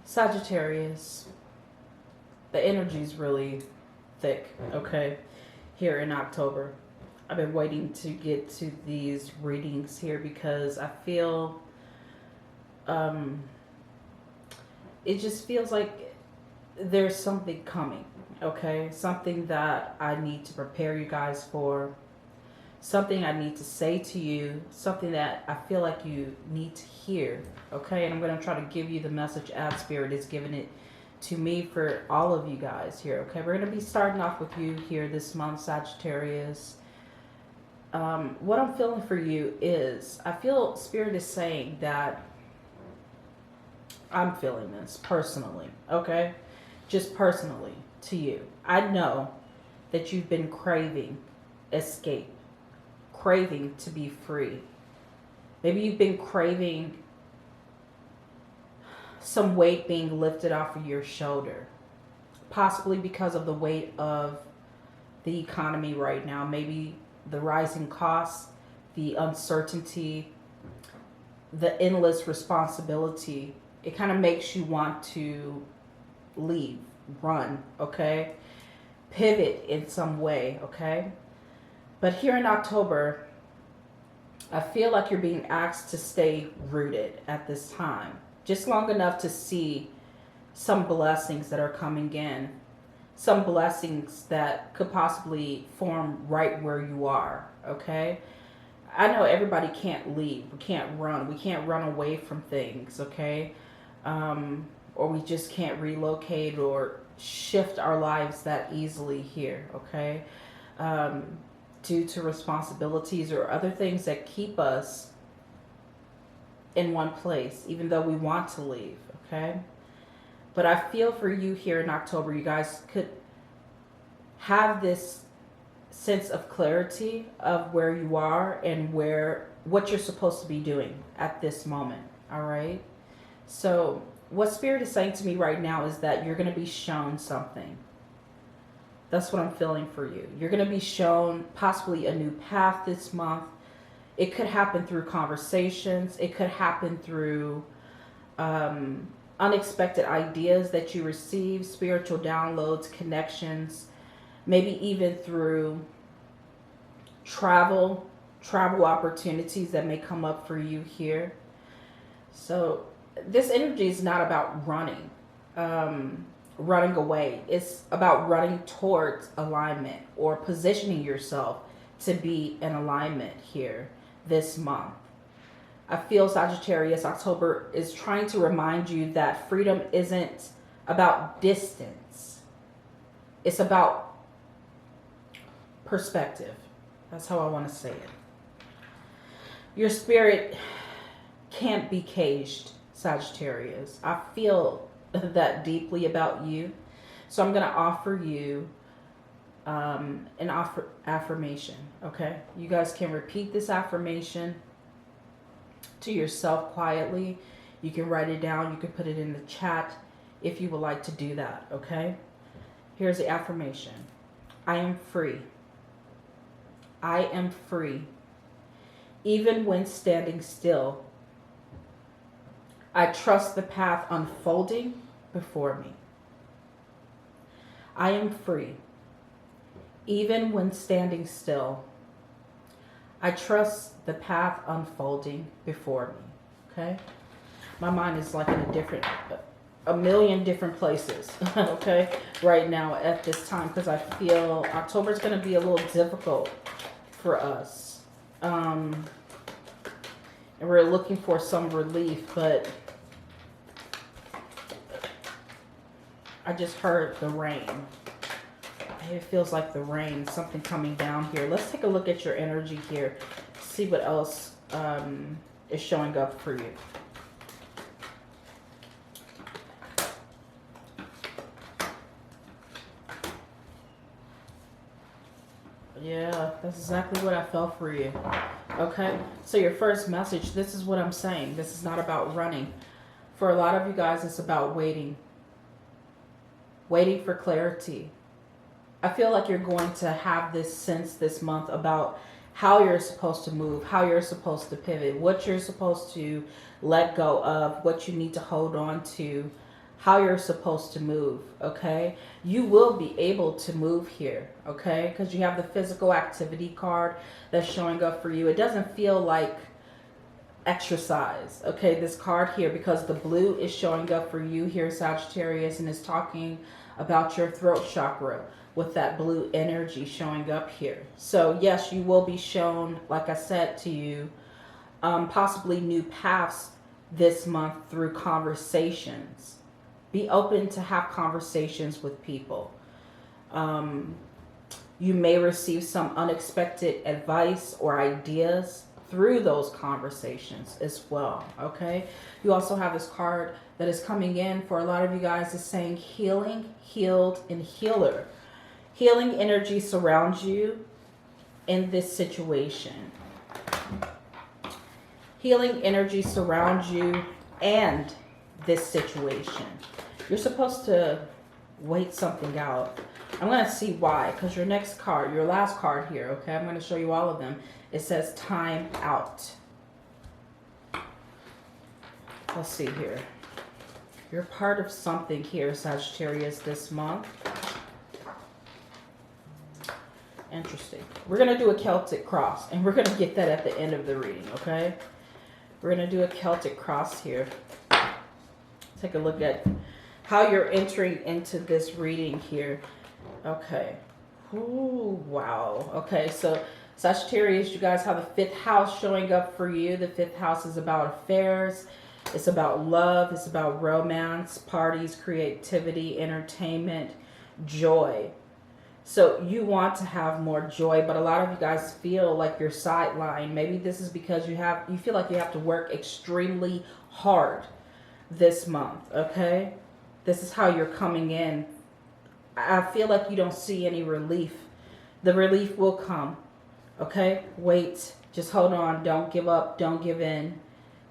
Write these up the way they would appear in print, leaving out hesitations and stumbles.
Sagittarius, the energy is really thick, okay, here in October. I've been waiting to get to these readings here because I feel um, it just feels like there's something coming, okay? Something that I need to prepare you guys for, something I need to say to you, something that I feel like you need to hear, okay? And I'm going to try to give you the message as Spirit is giving it to me for all of you guys here, okay? We're going to be starting off with you here this month, Sagittarius. What I'm feeling for you is, I feel Spirit is saying that I'm feeling this personally, okay? Just personally to you. I know that you've been craving escape, craving to be free. Maybe you've been craving some weight being lifted off of your shoulder, possibly because of the weight of the economy right now. Maybe the rising costs, the uncertainty, the endless responsibility. It kind of makes you want to leave, run, okay? Pivot in some way, okay? But here in October, I feel like you're being asked to stay rooted at this time. Just long enough to see some blessings that are coming in. Some blessings that could possibly form right where you are, okay? I know everybody can't leave. We can't run. We can't run away from things, okay? Or we just can't relocate or shift our lives that easily here, okay? Due to responsibilities or other things that keep us in one place, even though we want to leave, okay? But I feel for you here in October, you guys could have this sense of clarity of where you are and what you're supposed to be doing at this moment, all right? So what Spirit is saying to me right now is that you're going to be shown something. That's what I'm feeling for you. You're going to be shown possibly a new path this month. It could happen through conversations. It could happen through unexpected ideas that you receive, spiritual downloads, connections, maybe even through travel opportunities that may come up for you here. So this energy is not about running away. It's about running towards alignment or positioning yourself to be in alignment here this month. I feel Sagittarius, October is trying to remind you that freedom isn't about distance. It's about perspective. That's how I want to say it. Your spirit can't be caged, Sagittarius. I feel that deeply about you. So I'm going to offer you an affirmation, okay? You guys can repeat this affirmation to yourself quietly. You can write it down. You can put it in the chat if you would like to do that, okay? Here's the affirmation. I am free. I am free. Even when standing still, I trust the path unfolding before me. I am free. Even when standing still, I trust the path unfolding before me. Okay? My mind is like in a million different places, okay, right now at this time, because I feel October is going to be a little difficult for us. And we're looking for some relief, but I just heard the rain. It feels like the rain, something coming down here. Let's take a look at your energy here. See what else is showing up for you. Yeah, that's exactly what I felt for you. Okay, so your first message, this is what I'm saying. This is not about running. For a lot of you guys, it's about waiting. Waiting for clarity. I feel like you're going to have this sense this month about how you're supposed to move, how you're supposed to pivot, what you're supposed to let go of, what you need to hold on to. how you're supposed to move, okay? You will be able to move here, okay? Because you have the physical activity card that's showing up for you. It doesn't feel like exercise, okay? This card here, because the blue is showing up for you here, Sagittarius, and is talking about your throat chakra with that blue energy showing up here. So yes, you will be shown, like I said to you, possibly new paths this month through conversations. Be open to have conversations with people. You may receive some unexpected advice or ideas through those conversations as well, okay? You also have this card that is coming in for a lot of you guys is saying healing, healed, and healer. Healing energy surrounds you in this situation. Healing energy surrounds you and this situation. You're supposed to wait something out. I'm going to see why, because your next card, your last card here, okay, I'm going to show you all of them. It says time out. Let's see here. You're part of something here, Sagittarius, this month. Interesting. We're going to do a Celtic cross, and we're going to get that at the end of the reading, okay? We're going to do a Celtic cross here. Take a look at how you're entering into this reading here. Okay. Ooh, wow. Okay, so Sagittarius, you guys have the 5th house showing up for you. The 5th house is about affairs. It's about love. It's about romance, parties, creativity, entertainment, joy. So you want to have more joy, but a lot of you guys feel like you're sidelined. Maybe this is because you feel like you have to work extremely hard this month, okay? This is how you're coming in. I feel like you don't see any relief. The relief will come, okay? Wait, just hold on. Don't give up. Don't give in.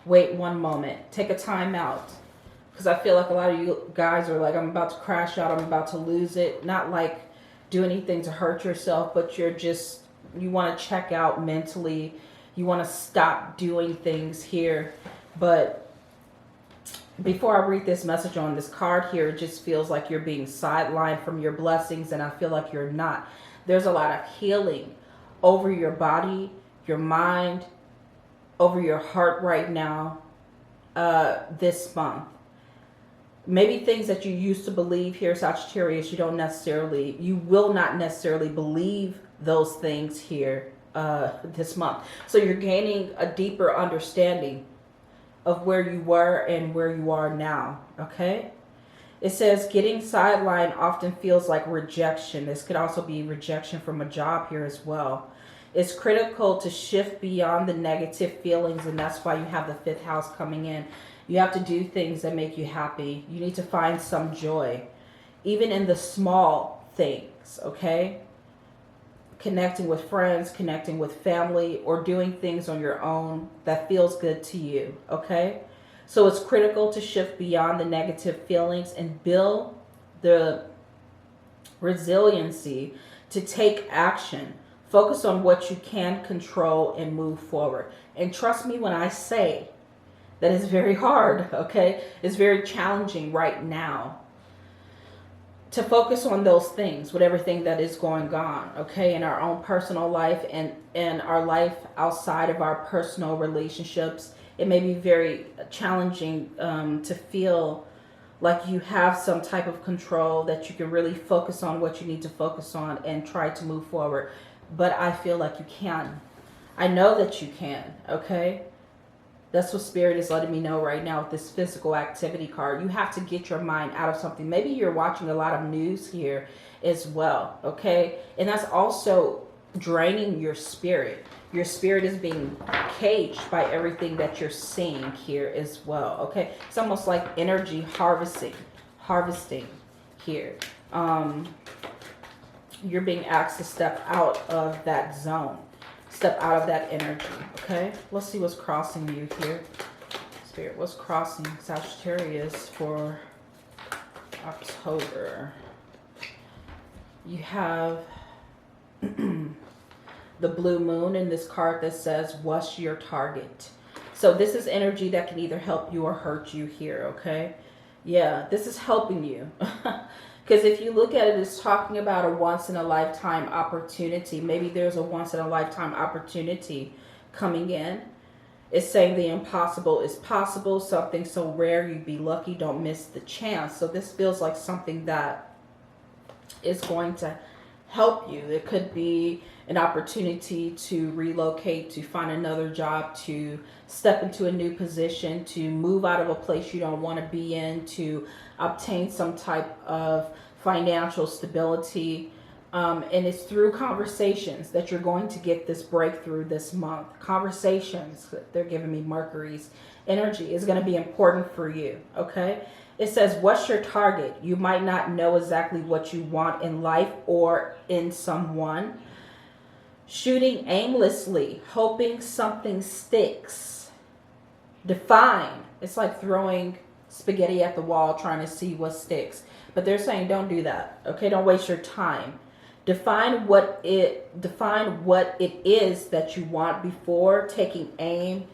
Wait one moment. Take a time out. Because I feel like a lot of you guys are like, I'm about to crash out. I'm about to lose it. Not like do anything to hurt yourself, but you want to check out mentally. You want to stop doing things here. But before I read this message on this card here, it just feels like you're being sidelined from your blessings, and I feel like you're not. There's a lot of healing over your body, your mind, over your heart right now, this month. Maybe things that you used to believe here, Sagittarius, you will not necessarily believe those things here this month. So you're gaining a deeper understanding of where you were and where you are now, okay? It says getting sidelined often feels like rejection. This could also be rejection from a job here as well. It's critical to shift beyond the negative feelings, and that's why you have the 5th house coming in. You have to do things that make you happy. You need to find some joy, even in the small things, okay? Connecting with friends, connecting with family, or doing things on your own that feels good to you, okay? So it's critical to shift beyond the negative feelings and build the resiliency to take action. Focus on what you can control and move forward. And trust me when I say that it's very hard, okay? It's very challenging right now to focus on those things with everything that is going on, okay, in our own personal life and our life outside of our personal relationships. It may be very challenging to feel like you have some type of control, that you can really focus on what you need to focus on and try to move forward. But I feel like you can. I know that you can, okay? That's what Spirit is letting me know right now with this physical activity card. You have to get your mind out of something. Maybe you're watching a lot of news here as well, okay? And that's also draining your spirit. Your spirit is being caged by everything that you're seeing here as well, okay? It's almost like energy harvesting here. You're being asked to step out of that zone. Step out of that energy, okay? Let's see what's crossing you here. Spirit, what's crossing Sagittarius for October? You have the blue moon in this card that says, what's your target? So this is energy that can either help you or hurt you here, okay? Yeah, this is helping you. Because if you look at it, it's talking about a once in a lifetime opportunity. Maybe there's a once in a lifetime opportunity coming in. It's saying the impossible is possible. Something so rare, you'd be lucky. Don't miss the chance. So this feels like something that is going to help you. It could be an opportunity to relocate, to find another job, to step into a new position, to move out of a place you don't want to be in, to obtain some type of financial stability. And it's through conversations that you're going to get this breakthrough this month. Conversations, they're giving me Mercury's energy, is going to be important for you, okay? It says, what's your target? You might not know exactly what you want in life or in someone. Shooting aimlessly, hoping something sticks. Define. It's like throwing spaghetti at the wall trying to see what sticks. But they're saying don't do that. Okay, don't waste your time. Define what it is that you want before taking aim,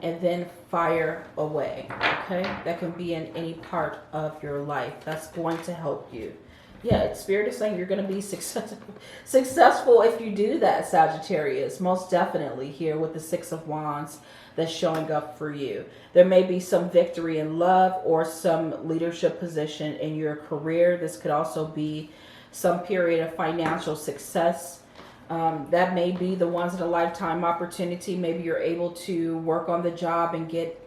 and then fire away. Okay, that can be in any part of your life. That's going to help you. Yeah, Spirit is saying you're going to be successful if you do that, Sagittarius. Most definitely here with the Six of Wands that's showing up for you. There may be some victory in love or some leadership position in your career. This could also be some period of financial success. That may be the once in a lifetime opportunity. Maybe you're able to work on the job and get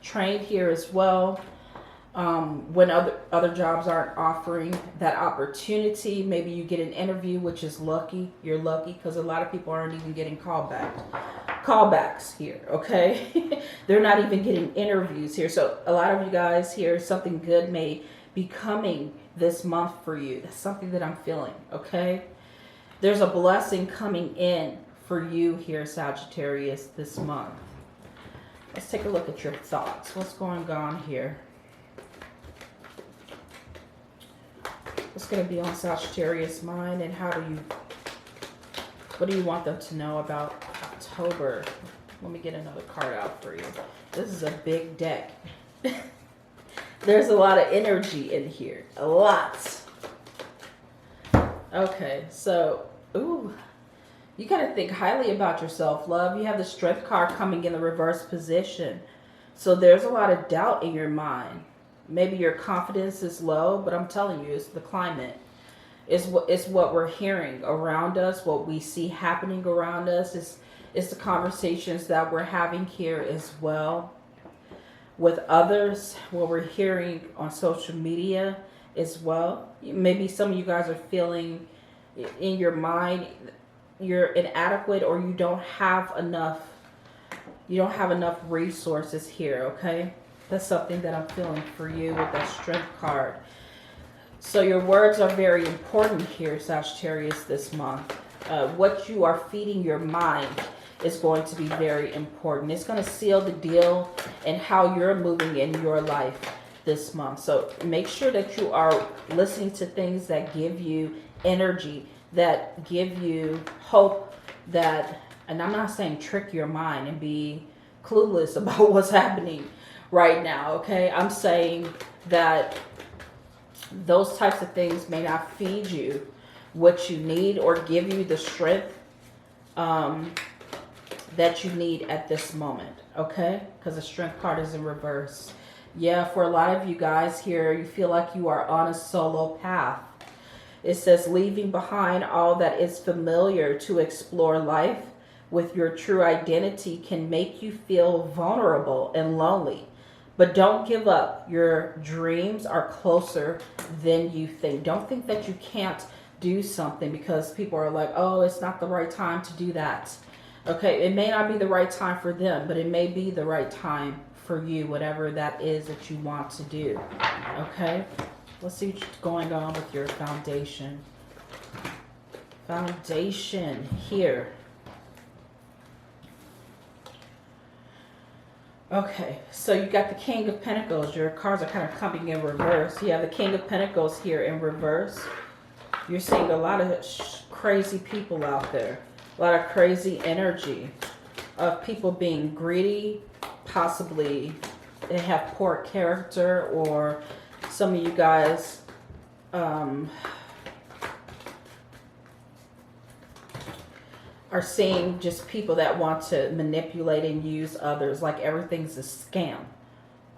trained here as well. When other jobs aren't offering that opportunity, maybe you get an interview, which is lucky. You're lucky because a lot of people aren't even getting callbacks here, okay? They're not even getting interviews here. So a lot of you guys here, something good may be coming this month for you. That's something that I'm feeling, okay? There's a blessing coming in for you here, Sagittarius, this month. Let's take a look at your thoughts. What's going on here? What's going to be on Sagittarius' mind, and what do you want them to know about October? Let me get another card out for you. This is a big deck. There's a lot of energy in here. A lot. Okay, so, you got to think highly about yourself, love. You have the Strength card coming in the reverse position. So there's a lot of doubt in your mind. Maybe your confidence is low, but I'm telling you, it's the climate. It's what we're hearing around us, what we see happening around us. It's the conversations that we're having here as well with others, what we're hearing on social media as well. Maybe some of you guys are feeling in your mind you're inadequate, or you don't have enough resources here, okay? That's something that I'm feeling for you with that Strength card. So your words are very important here, Sagittarius, this month. What you are feeding your mind is going to be very important. It's going to seal the deal and how you're moving in your life this month. So make sure that you are listening to things that give you energy, that give you hope, and I'm not saying trick your mind and be clueless about what's happening right now, okay? I'm saying that those types of things may not feed you what you need or give you the strength that you need at this moment, okay? Because the Strength card is in reverse. Yeah, for a lot of you guys here, you feel like you are on a solo path. It says leaving behind all that is familiar to explore life with your true identity can make you feel vulnerable and lonely. But don't give up. Your dreams are closer than you think. Don't think that you can't do something because people are like, oh, it's not the right time to do that. Okay, it may not be the right time for them, but it may be the right time for you, whatever that is that you want to do. Okay, let's see what's going on with your foundation. Foundation here. Okay, so you got the King of Pentacles. Your cards are kind of coming in reverse. You have the King of Pentacles here in reverse. You're seeing a lot of crazy people out there. A lot of crazy energy of people being greedy, possibly they have poor character, or some of you guys are seeing just people that want to manipulate and use others, like everything's a scam.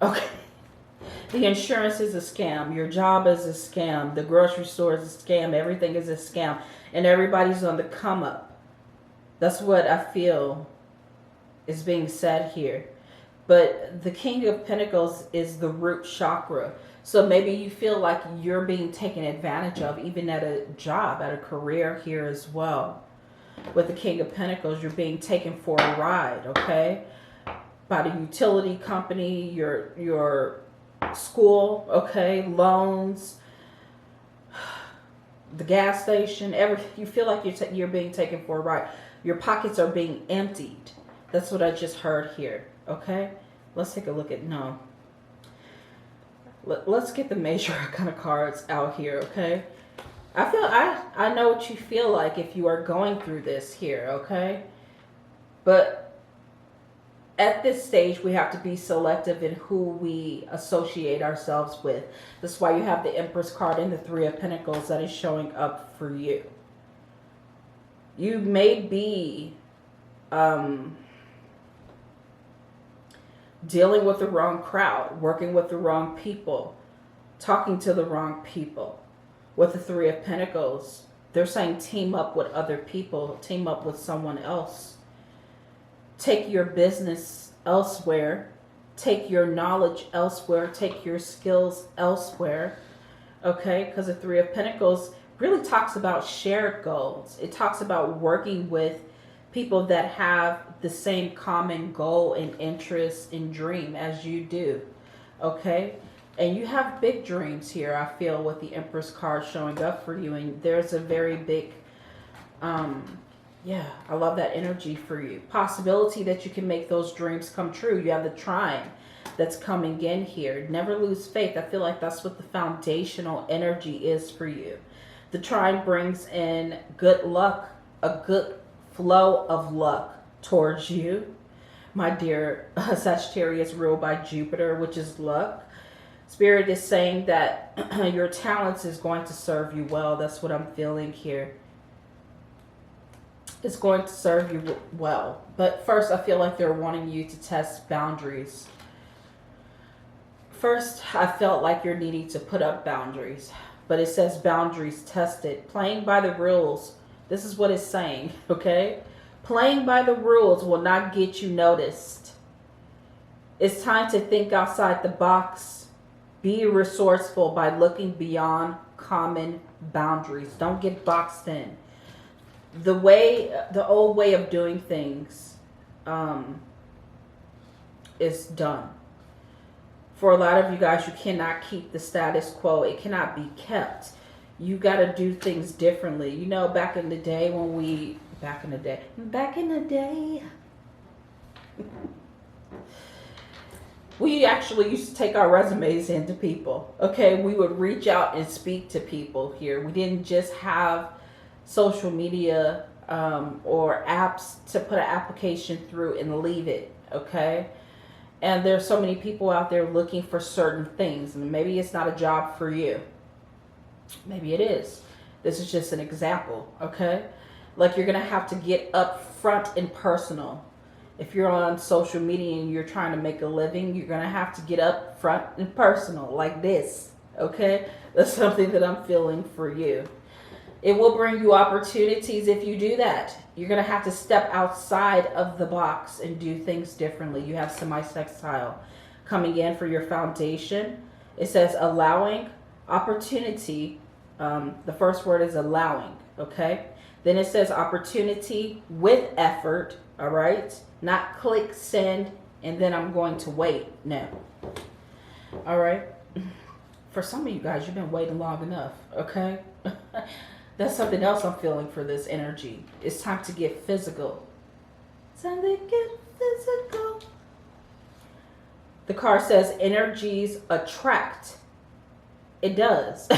Okay. The insurance is a scam. Your job is a scam. The grocery store is a scam. Everything is a scam. And everybody's on the come up. That's what I feel is being said here. But the King of Pentacles is the root chakra. So maybe you feel like you're being taken advantage of, even at a job, at a career here as well. With the King of Pentacles, you're being taken for a ride, okay? By the utility company, your school, okay, loans, the gas station, you feel like you're being taken for a ride. Your pockets are being emptied. That's what I just heard here, okay? Let's take a look at, no. Let's get the major kind of cards out here, okay? I know what you feel like if you are going through this here, okay? But at this stage, we have to be selective in who we associate ourselves with. That's why you have the Empress card and the Three of Pentacles that is showing up for you. You may be dealing with the wrong crowd, working with the wrong people, talking to the wrong people. With the Three of Pentacles, they're saying team up with other people, team up with someone else. Take your business elsewhere. Take your knowledge elsewhere. Take your skills elsewhere. Okay? Because the Three of Pentacles really talks about shared goals. It talks about working with people that have the same common goal and interest and dream as you do. Okay? And you have big dreams here, I feel, with the Empress card showing up for you. And there's a very big, yeah, I love that energy for you. Possibility that you can make those dreams come true. You have the Trine that's coming in here. Never lose faith. I feel like that's what the foundational energy is for you. The Trine brings in good luck, a good flow of luck towards you. My dear Sagittarius, ruled by Jupiter, which is luck. Spirit is saying that your talents is going to serve you well. That's what I'm feeling here. It's going to serve you well. But first, I feel like they're wanting you to test boundaries. First, I felt like you're needing to put up boundaries. But it says boundaries tested. Playing by the rules. This is what it's saying, okay? Playing by the rules will not get you noticed. It's time to think outside the box. Be resourceful by looking beyond common boundaries. Don't get boxed in. The old way of doing things is done. For a lot of you guys, you cannot keep the status quo. It cannot be kept. You got to do things differently. You know, back in the day when we... Back in the day... We actually used to take our resumes into people. Okay, we would reach out and speak to people here. We didn't just have social media or apps to put an application through and leave it. Okay, and there's so many people out there looking for certain things, and maybe it's not a job for you. Maybe it is. This is just an example. Okay, like you're gonna have to get up front and personal. If you're on social media and you're trying to make a living, you're going to have to get up front and personal like this, okay? That's something that I'm feeling for you. It will bring you opportunities if you do that. You're going to have to step outside of the box and do things differently. You have semi-sextile coming in for your foundation. It says allowing opportunity. The first word is allowing, okay? Then it says opportunity with effort, all right? Not click, send, and then I'm going to wait. No. All right? For some of you guys, you've been waiting long enough, okay? That's something else I'm feeling for this energy. It's time to get physical. It's time to get physical. The card says energies attract. It does.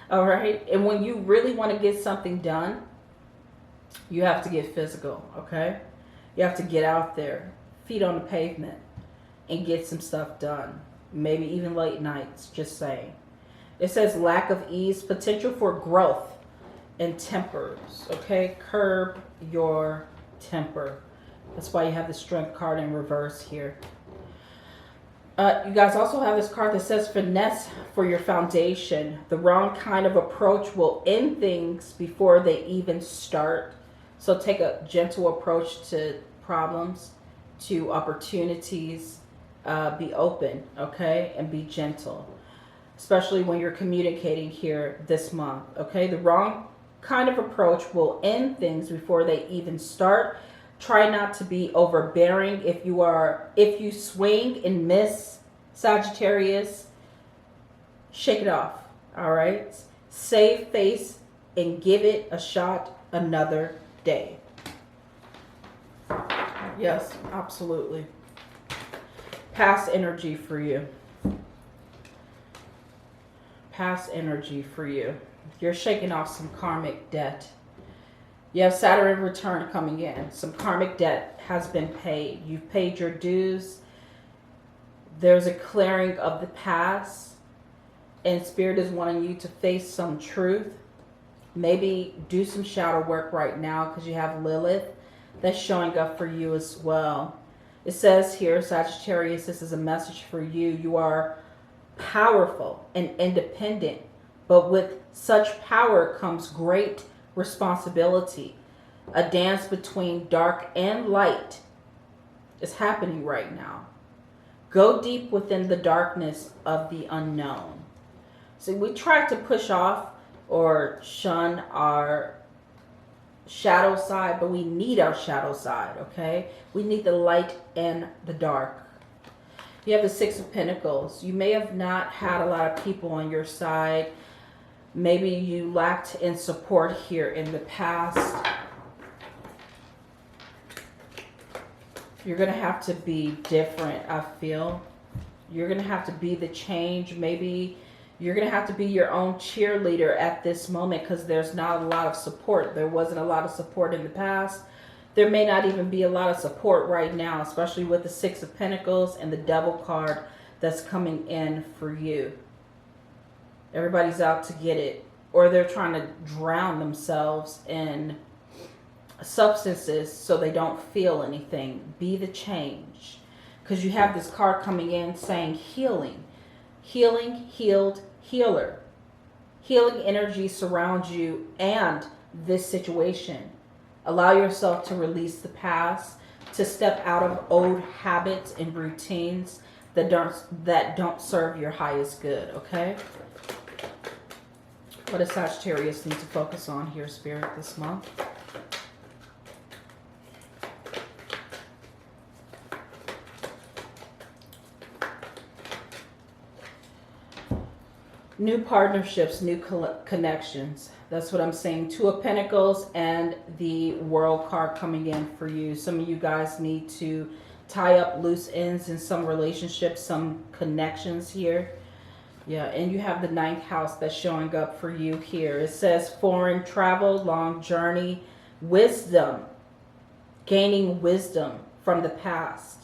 All right? And when you really want to get something done, you have to get physical, okay? You have to get out there, feet on the pavement. and get some stuff done. Maybe even late nights, just saying. It says lack of ease, potential for growth, and tempers. Okay, curb your temper. That's why you have the Strength card in reverse here. You guys also have this card that says finesse for your foundation. The wrong kind of approach will end things before they even start. So take a gentle approach to problems, to opportunities. Be open, okay, and be gentle, especially when you're communicating here this month. Okay, the wrong kind of approach will end things before they even start. Try not to be overbearing. If you swing and miss, Sagittarius, shake it off. All right, save face and give it a shot another day. Yes, absolutely. Past energy for you. Past energy for you. You're shaking off some karmic debt. You have Saturn return coming in. Some karmic debt has been paid. You've paid your dues. There's a clearing of the past. And Spirit is wanting you to face some truth. Maybe do some shadow work right now because you have Lilith that's showing up for you as well. It says here, Sagittarius, this is a message for you. You are powerful and independent, but with such power comes great responsibility. A dance between dark and light is happening right now. Go deep within the darkness of the unknown. See, we try to push off or shun our shadow side, but we need our shadow side, okay? We need the light and the dark. You have the Six of Pentacles. You may have not had a lot of people on your side. Maybe you lacked in support here in the past. You're going to have to be different, I feel. You're going to have to be the change. Maybe you're going to have to be your own cheerleader at this moment because there's not a lot of support. There wasn't a lot of support in the past. There may not even be a lot of support right now, especially with the Six of Pentacles and the Devil card that's coming in for you. Everybody's out to get it, or they're trying to drown themselves in substances so they don't feel anything. Be the change, because you have this card coming in saying healing. Healing, healed, healer. Healing energy surrounds you and this situation. Allow yourself to release the past, to step out of old habits and routines that don't serve your highest good, okay? What does Sagittarius need to focus on here, Spirit, this month? New partnerships, new connections. That's what I'm saying. Two of Pentacles and the World card coming in for you. Some of you guys need to tie up loose ends in some relationships, some connections here. Yeah, and you have the 9th house that's showing up for you here. It says foreign travel, long journey, wisdom, gaining wisdom from the past.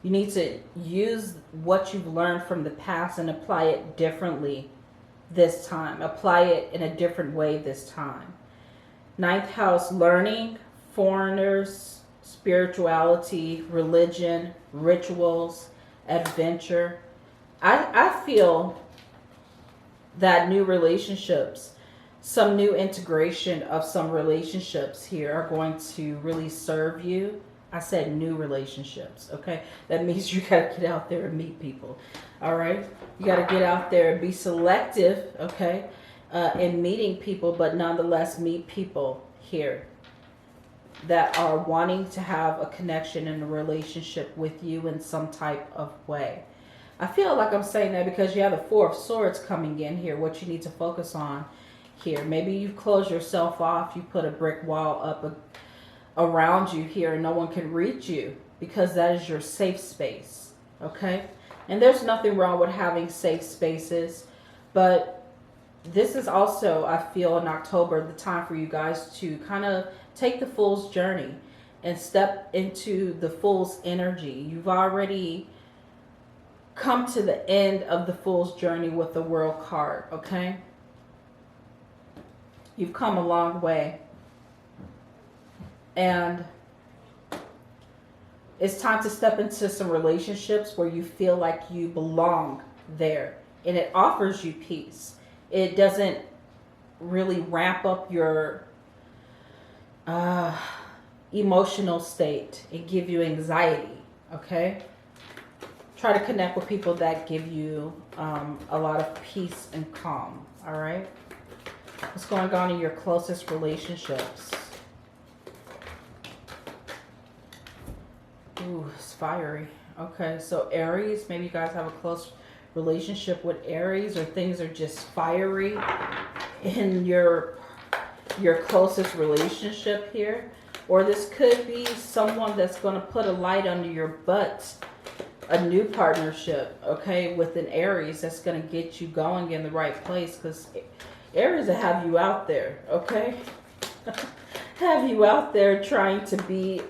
You need to use what you've learned from the past and apply it differently this time. Apply it in a different way this time. 9th house, learning, foreigners, spirituality, religion, rituals, adventure. I feel that new relationships, some new integration of some relationships here are going to really serve you. I said new relationships, okay? That means you got to get out there and meet people, all right? You got to get out there and be selective, okay, in meeting people, but nonetheless meet people here that are wanting to have a connection and a relationship with you in some type of way. I feel like I'm saying that because you have the Four of Swords coming in here, what you need to focus on here. Maybe you close yourself off, you put a brick wall up around you here and no one can reach you because that is your safe space, okay? And there's nothing wrong with having safe spaces, but this is also, I feel, in October, the time for you guys to kind of take the fool's journey and step into the Fool's energy. You've already come to the end of the Fool's journey with the World card, okay? You've come a long way. And it's time to step into some relationships where you feel like you belong there. And it offers you peace. It doesn't really ramp up your emotional state and give you anxiety, okay? Try to connect with people that give you a lot of peace and calm, all right? What's going on in your closest relationships? Ooh, it's fiery. Okay, so Aries, maybe you guys have a close relationship with Aries, or things are just fiery in your closest relationship here. Or this could be someone that's going to put a light under your butt. A new partnership, okay, with an Aries that's going to get you going in the right place, because Aries will have you out there, okay? Have you out there trying to be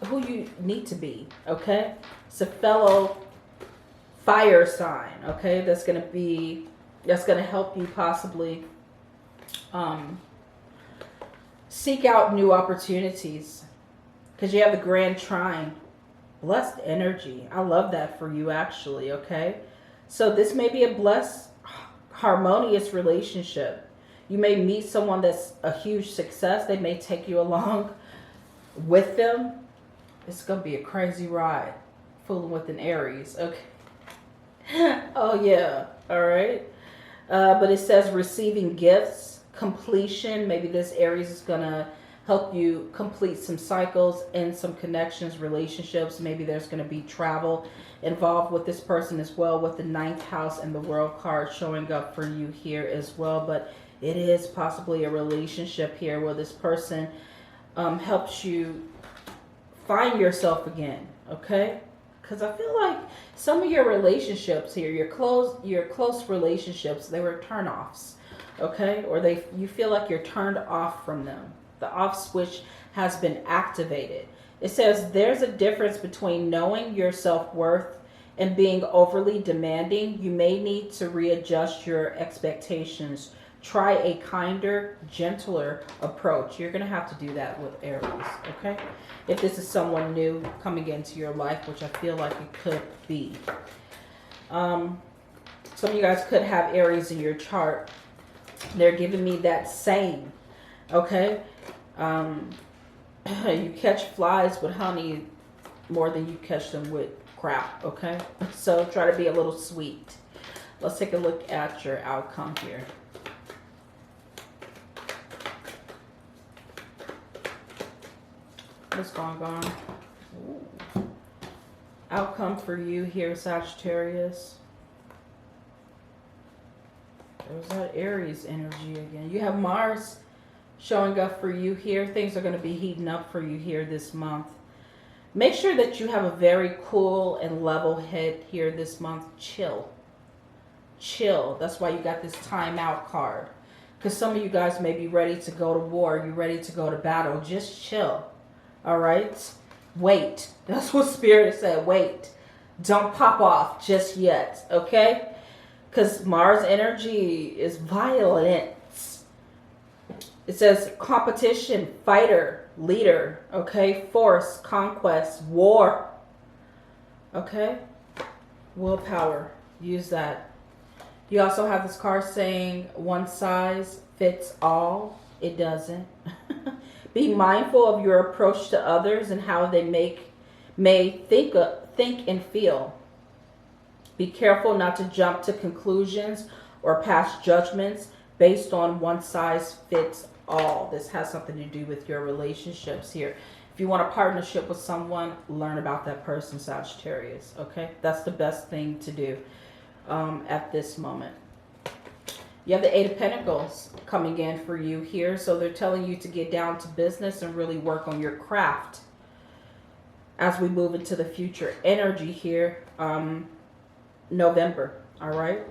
who you need to be, okay? It's a fellow fire sign, okay? That's going to help you possibly seek out new opportunities, because you have the Grand Trine. Blessed energy. I love that for you, actually, okay? So this may be a blessed, harmonious relationship. You may meet someone that's a huge success. They may take you along with them. It's going to be a crazy ride. Fooling with an Aries, okay? Oh, yeah. All right. But it says receiving gifts, completion. Maybe this Aries is going to help you complete some cycles and some connections, relationships. Maybe there's going to be travel involved with this person as well, with the 9th house and the World card showing up for you here as well. But it is possibly a relationship here where this person helps you find yourself again, okay? Because I feel like some of your relationships here, your close relationships, they were turn-offs, okay? Or you feel like you're turned off from them. The off switch has been activated. It says there's a difference between knowing your self-worth and being overly demanding. You may need to readjust your expectations. Try a kinder, gentler approach. You're going to have to do that with Aries, okay? If this is someone new coming into your life, which I feel like it could be. Some of you guys could have Aries in your chart. They're giving me that same, okay? You catch flies with honey more than you catch them with crap, okay? So try to be a little sweet. Let's take a look at your outcome here. What's going on? Ooh. Outcome for you here, Sagittarius. There's that Aries energy again. You have Mars showing up for you here. Things are going to be heating up for you here this month. Make sure that you have a very cool and level head here this month. Chill. Chill. That's why you got this time out card. Because some of you guys may be ready to go to war. You're ready to go to battle. Just chill. All right? Wait. That's what Spirit said. Wait. Don't pop off just yet. Okay? Because Mars energy is violent. It says competition, fighter, leader, okay? Force, conquest, war, okay? Willpower, use that. You also have this card saying one size fits all. It doesn't. Be mindful of your approach to others and how they may think and feel. Be careful not to jump to conclusions or pass judgments based on one size fits all. This has something to do with your relationships here. If you want a partnership with someone, learn about that person, Sagittarius, okay? That's the best thing to do at this moment. You have the 8 of Pentacles coming in for you here. So they're telling you to get down to business and really work on your craft as we move into the future energy here. November, all right?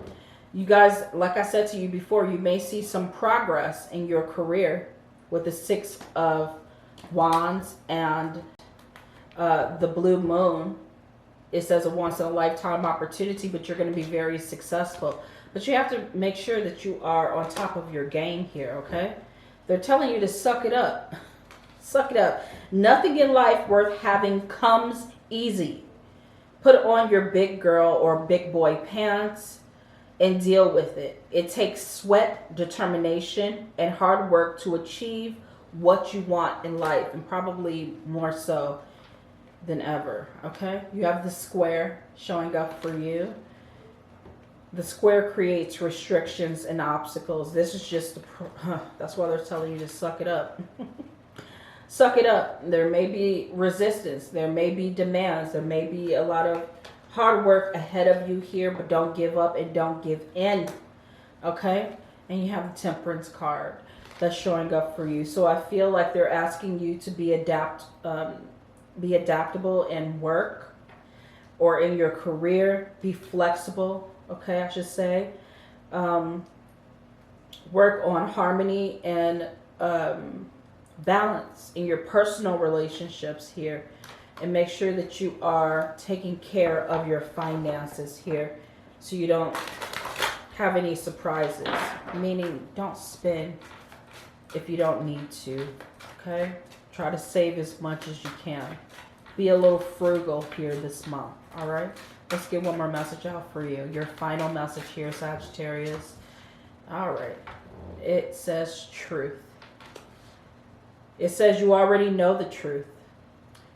You guys, like I said to you before, you may see some progress in your career with the 6 of Wands and the blue moon. It says a once in a lifetime opportunity, but you're going to be very successful. But you have to make sure that you are on top of your game here, okay? They're telling you to suck it up. Suck it up. Nothing in life worth having comes easy. Put on your big girl or big boy pants and deal with it. It takes sweat, determination, and hard work to achieve what you want in life, and probably more so than ever, okay? You have the square showing up for you. The square creates restrictions and obstacles. This is just, that's why they're telling you to suck it up. Suck it up. There may be resistance. There may be demands. There may be a lot of hard work ahead of you here, but don't give up and don't give in, okay? And you have the Temperance card that's showing up for you. So I feel like they're asking you to be adaptable in work or in your career. Be flexible, okay, I should say. Work on harmony and balance in your personal relationships here, and make sure that you are taking care of your finances here so you don't have any surprises, meaning don't spend if you don't need to, okay? Try to save as much as you can. Be a little frugal here this month, all right? Let's get one more message out for you. Your final message here, Sagittarius. All right. It says truth. It says you already know the truth.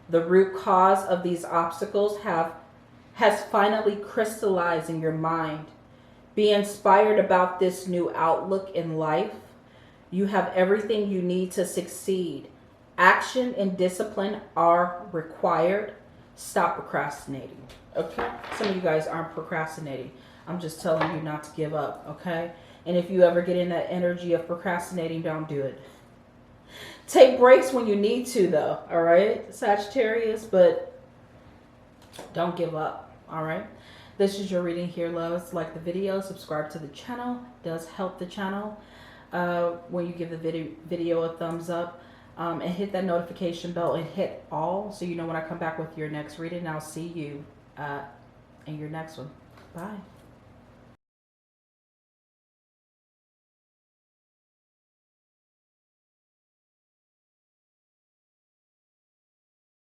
The root cause of these obstacles has finally crystallized in your mind. Be inspired about this new outlook in life. You have everything you need to succeed. Action and discipline are required. Stop procrastinating, okay? Some of you guys aren't procrastinating. I'm just telling you not to give up, okay? And if you ever get in that energy of procrastinating, don't do it. Take breaks when you need to, though, all right, Sagittarius, but don't give up, all right? This is your reading here, loves. Like the video, subscribe to the channel. It does help the channel when you give the video a thumbs up. And hit that notification bell and hit all so you know when I come back with your next reading. I'll see you in your next one. Bye.